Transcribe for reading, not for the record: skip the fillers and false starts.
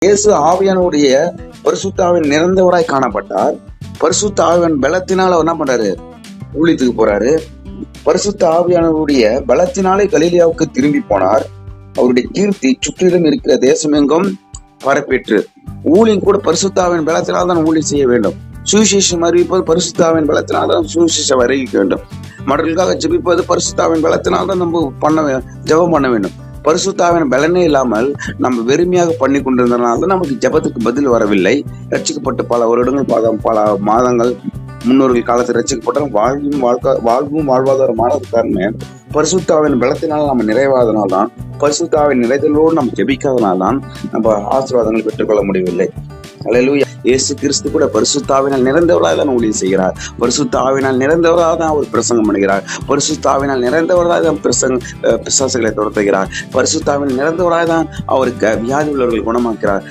இயேசு ஆவியானுடைய பரிசுத்த ஆவியின் நிறைந்தவராய் காணப்பட்டார். பரிசுத்த ஆவியின் பலத்தினால் அவர் என்ன பண்றாரு? ஊழியத்துக்கு போறாரு. பரிசுத்த ஆவியானவருடைய பலத்தினாலே கலிலியாவுக்கு திரும்பி போனார். அவருடைய கீர்த்தி சுற்றிலும் இருக்கிற தேசமெங்கும் பரப்பேற்று. ஊழியம் கூட பரிசுத்தாவின் பலத்தினால் தான் ஊழியம் செய்ய வேண்டும். சுவிசேஷம் அறிவிப்பது பரிசுத்தாவின் பலத்தினால் தான் சுவிசேஷம் அறிவிக்க வேண்டும். மற்றவர்களுக்காக ஜெபிப்பது பரிசுத்தாவின் பலத்தினால் தான் நம்ம ஜெபம் பண்ண வேண்டும். பரிசுத்தாவின் பலனே இல்லாமல் நம்ம வெறுமையாக பண்ணி கொண்டிருந்தனால தான் நமக்கு ஜெபத்துக்கு பதில் வரவில்லை. ரட்சிக்கப்பட்டு பல வருடங்கள் பல மாதங்கள் முன்னோர்கள் காலத்தில் ரட்சிக்கப்பட்ட வாழ்வும் வாழ்வாதாரமான காரணமே பரிசுத்தாவின் பலத்தினால் நம்ம நிறைவாதனால்தான், பரிசுத்தாவின் நிறைதலோடு நம்ம ஜெபிக்காதனால்தான் நம்ம ஆசீர்வாதங்களை பெற்றுக்கொள்ள முடியவில்லை. அல்லேலூயா. இயேசு கிறிஸ்து கூட பரிசுத்தாவினால் நிறைந்தவராக தான் ஊழியம் செய்கிறார். பரிசுத்தாவினால் நிறைந்தவராக தான் அவர் பிரசங்கம் பண்ணுகிறார். பரிசுத்தாவினால் நிறைந்தவராக தான் பிசாசுகளை துரத்துகிறார். பரிசுத்தாவினால் நிறைந்தவராக தான் அவருக்கு வியாதி உள்ளவர்கள் குணமாக்கிறார்.